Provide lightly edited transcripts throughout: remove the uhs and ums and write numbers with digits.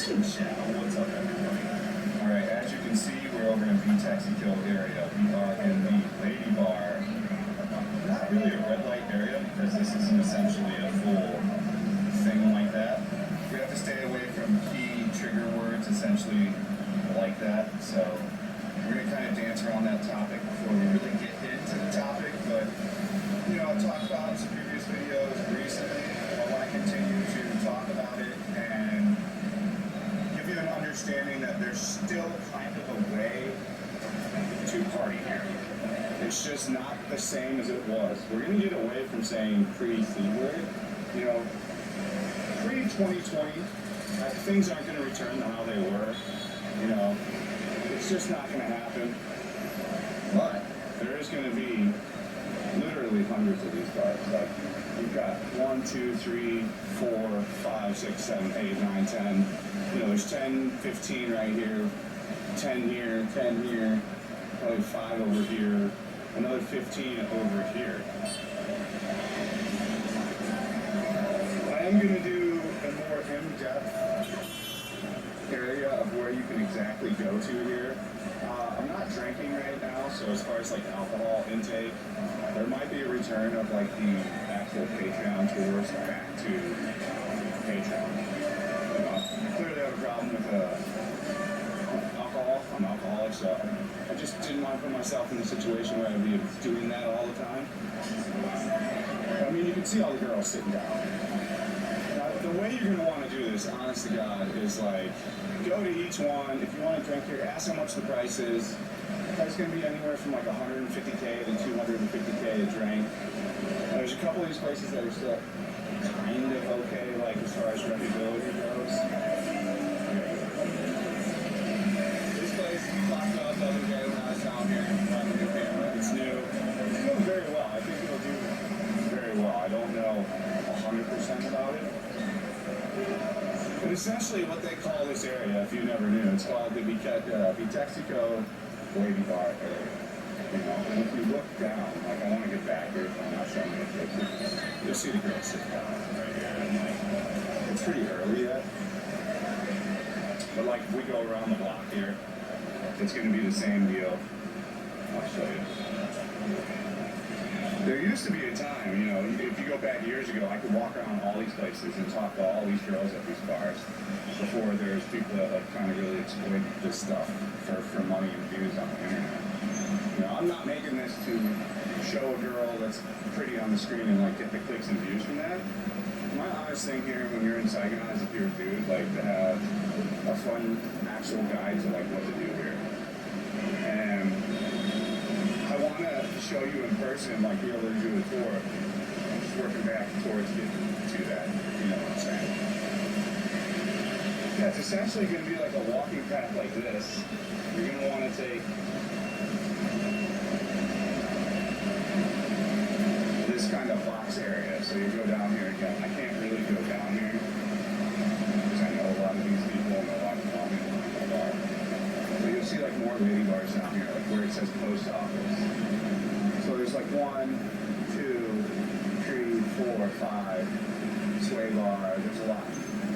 What's up, everybody? Alright, as you can see, we're over in the Taxi Kill area. We are in the Lady Bar. Not really a red light area because this isn't essentially a full thing like that. We have to stay away from key trigger words, essentially like that. So we're going to kind of dance around that topic before we really get into the topic. But, you know, I've talked about in some previous videos recently. I want to continue to talk about it and give you an understanding that there's still kind of a way to party here. It's just not the same as it was. We're going to get away from saying pre-C word. You know, pre-2020, things aren't going to return to how they were. You know, it's just not going to happen. But there is going to be literally hundreds of these bars. Like, we've got 1, 2, 3, 4, 5, 6, 7, 8, 9, 10. You know, there's 10, 15 right here, 10 here, 10 here, probably 5 over here, another 15 over here. I am going to do a more in-depth area of where you can exactly go to here. I'm not drinking right now, so as far as like alcohol intake, there might be a return of like the actual Patreon tours back to Patreon. I clearly have a problem with alcohol. I'm alcoholic, so I just didn't want to put myself in a situation where I'd be doing that all the time. I mean, you can see all the girls sitting down. Now, the way you're going to want to do this, honest to God, is like, go to each one. If you want to drink here, ask how much the price is. It's going to be anywhere from like $150K to $250K a drink. There's a couple of these places that are still kind of okay, like as far as reputability goes. This place, we talked about the other day when I was down here, buying a new camera. It's new. It's doing very well. I think it'll do very well. I don't know 100% about it. But essentially what they call this area, if you never knew, it's called the Vitexico Lady Bar area. You know, and if you look down, like I want to get back here, so I'm not showing you the pictures. You'll see the girls sitting down right here, and like, it's pretty early yet. But like, if we go around the block here, it's going to be the same deal. I'll show you. There used to be a time, you know, if you go back years ago, I could walk around all these places and talk to all these girls at these bars before there's people that like kind of really exploit this stuff for money and views on the internet. You know, I'm not making this to show a girl that's pretty on the screen and like get the clicks and views from that. My honest thing here when you're in Saigon is if you're a dude, like to have a fun actual guide to like what to do here. And I want to show you in person, like be able to do a tour. I'm just working back towards getting to that, you know what I'm saying? Yeah, it's essentially going to be like a walking path like this. You're going to want to take this kind of box area. So you go down here again. I can't really go down here because I know a lot of these people and a lot of them in the bar. So you'll see like more lady bars down here, like where it says post office. So there's like 1, 2, 3, 4, 5, sway bar. There's a lot.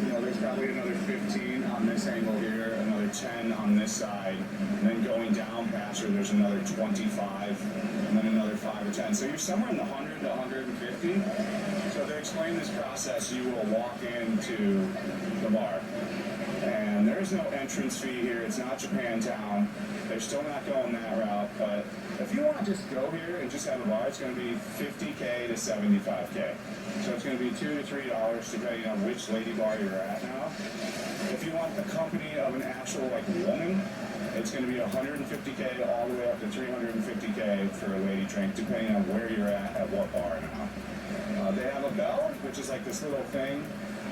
You know, there's probably another 15 on this angle here, another 10 on this side, and then going down past her, there's another 25, and then another 5 or 10. So you're somewhere in the 100 to 150. So to explain this process, you will walk into the bar. And there's no entrance fee here. It's not Japantown. They're still not going that route. But if you want to just go here and just have a bar, it's going to be $50K to $75K. So it's going to be $2 to $3 depending on which lady bar you're at now. If you want the company of an actual like woman, it's going to be $150K all the way up to $350K for a lady drink, depending on where you're at what bar now. They have a bell, which is like this little thing.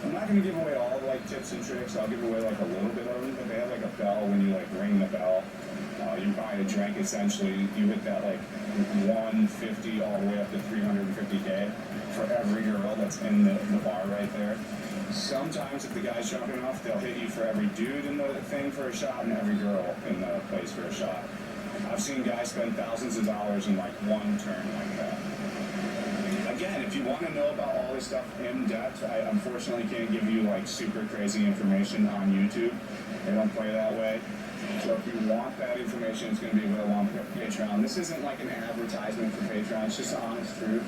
I'm not going to give away all the like tips and tricks. I'll give away like a little bit of them, but they have like a bell when you like ring the bell. You buy a drink essentially. You hit that like 150 all the way up to 350K for every girl that's in the bar right there. Sometimes if the guy's drunk enough, they'll hit you for every dude in the thing for a shot and every girl in the place for a shot. I've seen guys spend thousands of dollars in like one turn like that. again, if you want to know about all this stuff in depth, I unfortunately can't give you like super crazy information on YouTube. They don't play that way. So if you want that information, it's going to be available on Patreon. This isn't like an advertisement for Patreon. It's just the honest truth.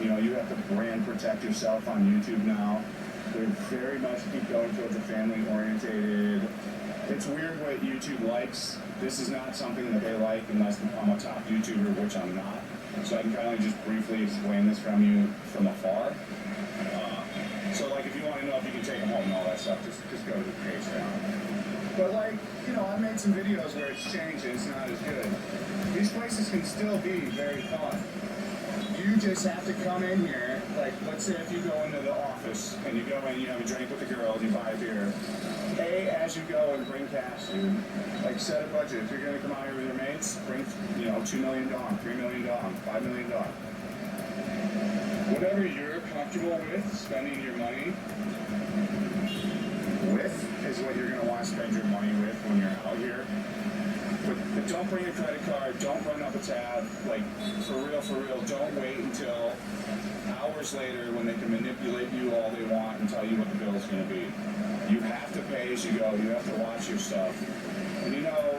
You know, you have to brand protect yourself on YouTube now. They very much keep going towards a family-oriented. It's weird what YouTube likes. This is not something that they like unless I'm a top YouTuber, which I'm not. So I can kind of just briefly explain this from you from afar. So like if you want to know if you can take them home and all that stuff, just go to the Patreon. But like, you know, I made some videos where it's changed and it's not as good. These places can still be very fun. You just have to come in here, like let's say if you go into the office and you go in, you have a drink with the girls, you buy a beer. Pay as you go and bring cash, dude. Like set a budget. If you're gonna come out here with your mates, bring, you know, $2 million, $3 million, $5 million. Whatever you're comfortable with spending your money with is what you're gonna want to spend your money with when you're out here. But don't bring a credit card, don't run up a tab, like for real, don't wait until hours later when they can manipulate you all they want and tell you what the bill is going to be. You have to pay as you go, you have to watch your stuff. And you know,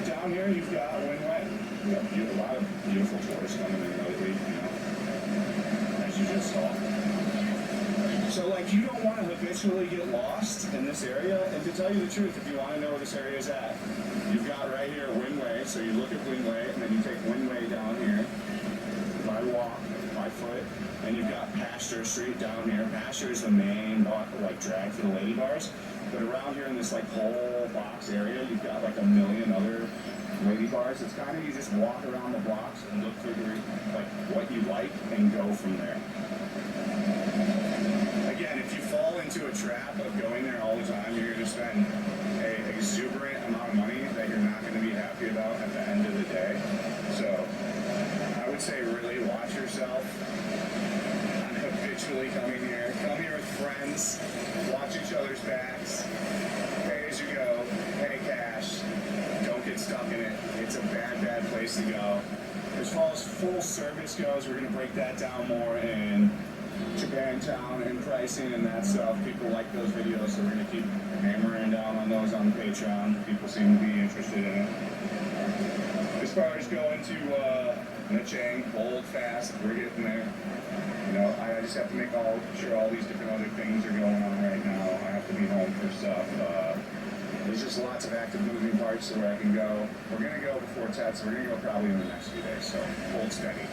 down here you've got win-win. You have a lot of beautiful tourists coming in lately, you know, as you just saw. So like you don't want to habitually get lost in this area, and to tell you the truth, if you want to know where this area is at, you've got right here Windway, so you look at Windway, and then you take Windway down here, by walk, by foot, and you've got Pasture Street down here. Pasture is the main like drag for the lady bars, but around here in this like whole box area, you've got like a million other lady bars. It's kind of, you just walk around the blocks and look for like what you like and go from there. Again, if you fall into a trap of going there all the time, you're going to spend an exuberant amount of money that you're not going to be happy about at the end of the day. So I would say really watch yourself on habitually coming here. Come here with friends, watch each other's backs, pay as you go, pay cash, don't get stuck in it. It's a bad place to go. As far as full service goes, we're going to break that down more in Japantown and pricing and that stuff. People like those videos, so we're going to keep hammering down on those on Patreon. People seem to be interested in it. As far as going to Nachang, Bold, Fast, we're getting there. You know, I just have to make sure all these different other things are going on right now. I have to be home for stuff. There's just lots of active moving parts to where I can go. We're going to go before TED, so we're going to go probably in the next few days, so hold steady.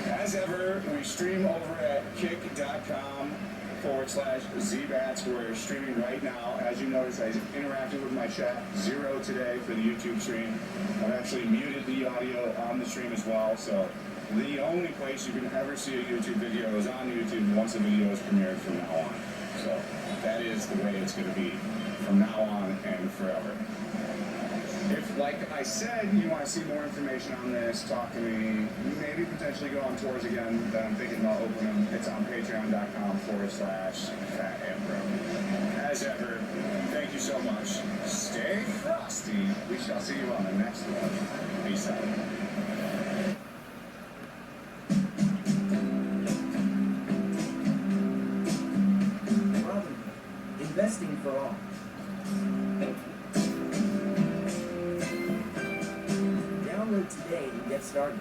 As ever, we stream over at kick.com/ZBats. We're streaming right now. As you notice, I interacted with my chat. 0 today for the YouTube stream. I've actually muted the audio on the stream as well, so the only place you can ever see a YouTube video is on YouTube once the video is premiered from now on. So that is the way it's going to be from now on and forever. If, like I said, you want to see more information on this, talk to me, maybe potentially go on tours again, then I'm thinking about opening them. It's on patreon.com/FatAmbro. As ever, thank you so much. Stay frosty. We shall see you on the next one. Peace out. Investing for all. Download today and get started.